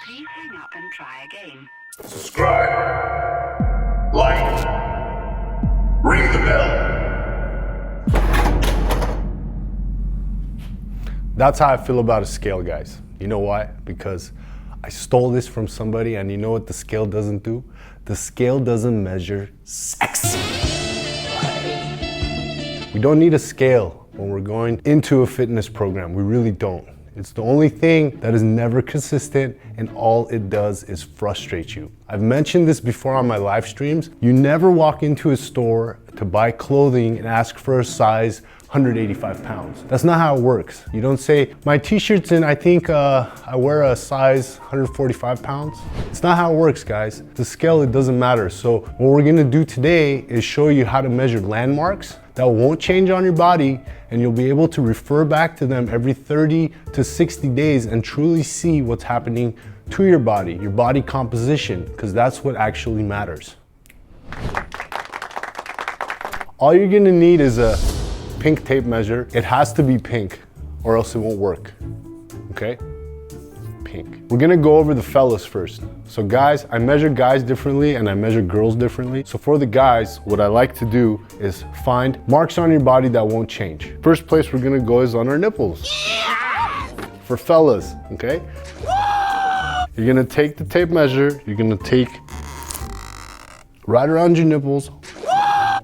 Please hang up and try again. Subscribe, like, ring the bell. That's how I feel about a scale, guys. You know why? Because I stole this from somebody, and you know what the scale doesn't do? The scale doesn't measure sex. We don't need a scale when we're going into a fitness program. We really don't. It's the only thing that is never consistent, and all it does is frustrate you. I've mentioned this before on my live streams. You never walk into a store to buy clothing and ask for a size 185 pounds. That's not how it works. You don't say, my t-shirt's in, I think I wear a size 145 pounds. It's not how it works, guys. The scale, it doesn't matter. So what we're gonna do today is show you how to measure landmarks that won't change on your body, and you'll be able to refer back to them every 30 to 60 days and truly see what's happening to your body composition, because that's what actually matters. All you're gonna need is a pink tape measure. It has to be pink or else it won't work, okay? Pink. We're gonna go over the fellas first. So guys, I measure guys differently and I measure girls differently. So for the guys, what I like to do is find marks on your body that won't change. First place we're gonna go is on our nipples. Yeah! For fellas, okay? You're gonna take the tape measure, you're gonna take right around your nipples,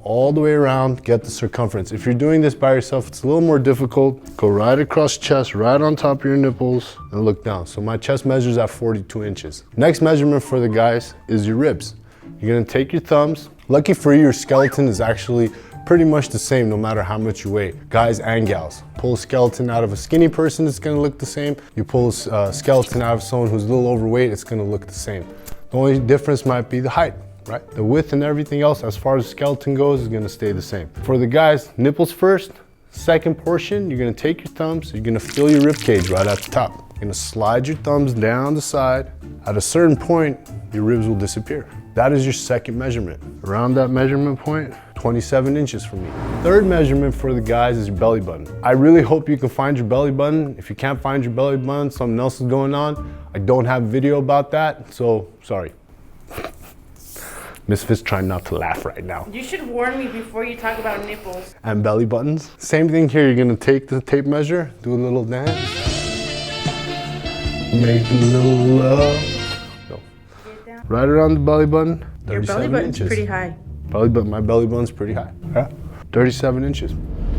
all the way around, get the circumference. If you're doing this by yourself, it's a little more difficult. Go right across chest, right on top of your nipples, and look down. So my chest measures at 42 inches. Next measurement for the guys is your ribs. You're gonna take your thumbs. Lucky for you, your skeleton is actually pretty much the same no matter how much you weigh, guys and gals. Pull a skeleton out of a skinny person, it's gonna look the same. You pull a skeleton out of someone who's a little overweight, it's gonna look the same. The only difference might be the height. Right? The width and everything else, as far as the skeleton goes, is gonna stay the same. For the guys, nipples first. Second portion, you're gonna take your thumbs, you're gonna feel your rib cage right at the top. You're gonna slide your thumbs down the side. At a certain point, your ribs will disappear. That is your second measurement. Around that measurement point, 27 inches for me. Third measurement for the guys is your belly button. I really hope you can find your belly button. If you can't find your belly button, something else is going on. I don't have a video about that, so sorry. Misfit's trying not to laugh right now. You should warn me before you talk about nipples. And belly buttons. Same thing here, you're gonna take the tape measure, do a little dance. Make a little love. Go. Right around the belly button, 37 Your belly button's inches. pretty high. My belly button's pretty high. Yeah. 37 inches.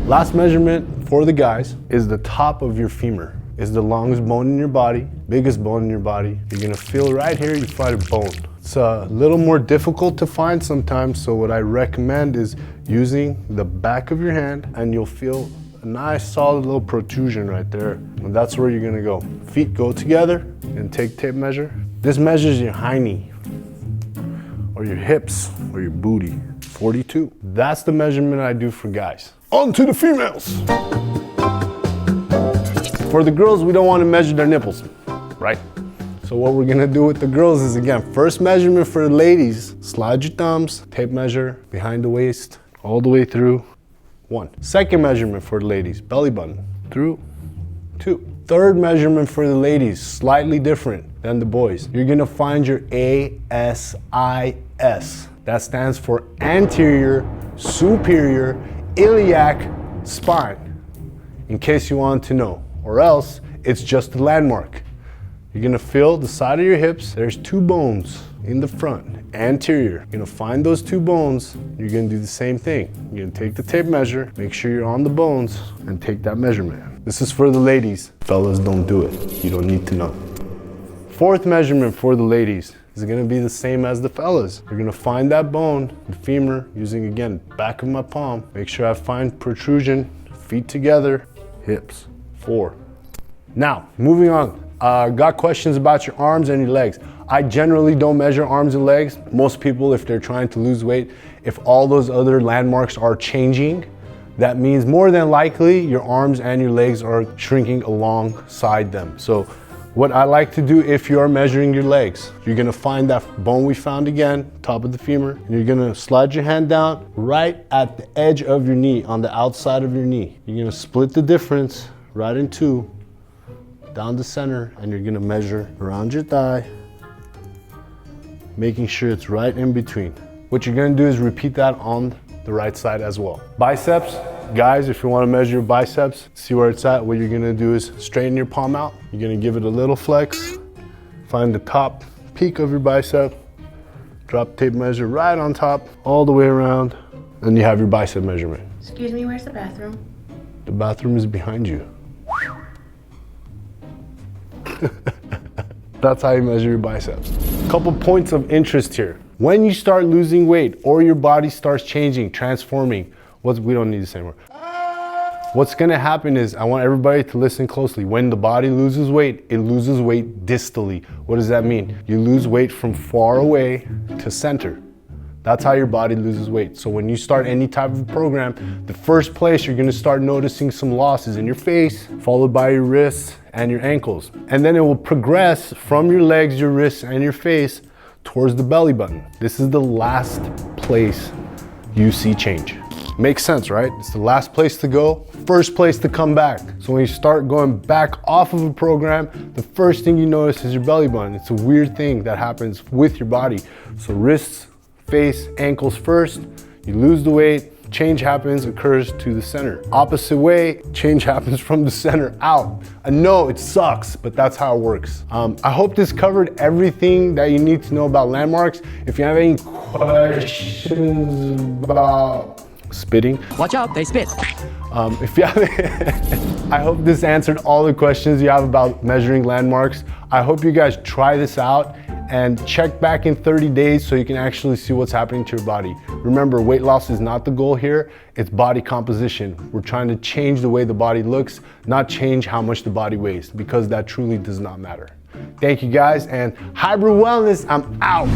Last measurement for the guys is the top of your femur. It's the longest bone in your body, biggest bone in your body. You're gonna feel right here, you find a bone. It's a little more difficult to find sometimes, so what I recommend is using the back of your hand, and you'll feel a nice solid little protrusion right there. And that's where you're gonna go. Feet go together and take tape measure. This measures your hiney, or your hips, or your booty. 42. That's the measurement I do for guys. On to the females. For the girls, we don't want to measure their nipples, right? So what we're gonna do with the girls is, again, first measurement for the ladies, slide your thumbs, tape measure behind the waist, all the way through, 1. Second measurement for the ladies, belly button, through, 2. Third measurement for the ladies, slightly different than the boys. You're gonna find your ASIS. That stands for anterior, superior, iliac spine, in case you want to know, or else it's just a landmark. You're gonna feel the side of your hips. There's 2 bones in the front, anterior. You're gonna find those 2 bones. You're gonna do the same thing. You're gonna take the tape measure, make sure you're on the bones, and take that measurement. This is for the ladies. Fellas, don't do it. You don't need to know. Fourth measurement for the ladies is gonna be the same as the fellas. You're gonna find that bone, the femur, using, again, back of my palm. Make sure I find protrusion, feet together, hips. 4. Now, moving on. Got questions about your arms and your legs. I generally don't measure arms and legs. Most people, if they're trying to lose weight, if all those other landmarks are changing, that means more than likely your arms and your legs are shrinking alongside them. So what I like to do, if you're measuring your legs, you're gonna find that bone we found again, top of the femur, and you're gonna slide your hand down right at the edge of your knee, on the outside of your knee. You're gonna split the difference right in 2, down the center, and you're gonna measure around your thigh, making sure it's right in between. What you're gonna do is repeat that on the right side as well. Biceps, guys, if you wanna measure your biceps, see where it's at, what you're gonna do is straighten your palm out. You're gonna give it a little flex, find the top peak of your bicep, drop tape measure right on top, all the way around, and you have your bicep measurement. Excuse me, where's the bathroom? The bathroom is behind you. That's how you measure your biceps. Couple points of interest here. When you start losing weight or your body starts changing, transforming, we don't need this anymore. What's gonna happen is, I want everybody to listen closely. When the body loses weight, it loses weight distally. What does that mean? You lose weight from far away to center. That's how your body loses weight. So when you start any type of program, the first place you're gonna start noticing some losses in your face, followed by your wrists and your ankles. And then it will progress from your legs, your wrists, and your face towards the belly button. This is the last place you see change. Makes sense, right? It's the last place to go, first place to come back. So when you start going back off of a program, the first thing you notice is your belly button. It's a weird thing that happens with your body. So wrists, face, ankles first, you lose the weight, change happens, occurs to the center. Opposite way, change happens from the center out. I know it sucks, but that's how it works. I hope this covered everything that you need to know about landmarks. If you have any questions about spitting, watch out, they spit. if you have, I hope this answered all the questions you have about measuring landmarks. I hope you guys try this out and check back in 30 days so you can actually see what's happening to your body. Remember, weight loss is not the goal here, it's body composition. We're trying to change the way the body looks, not change how much the body weighs, because that truly does not matter. Thank you guys, and Hybrid Wellness, I'm out.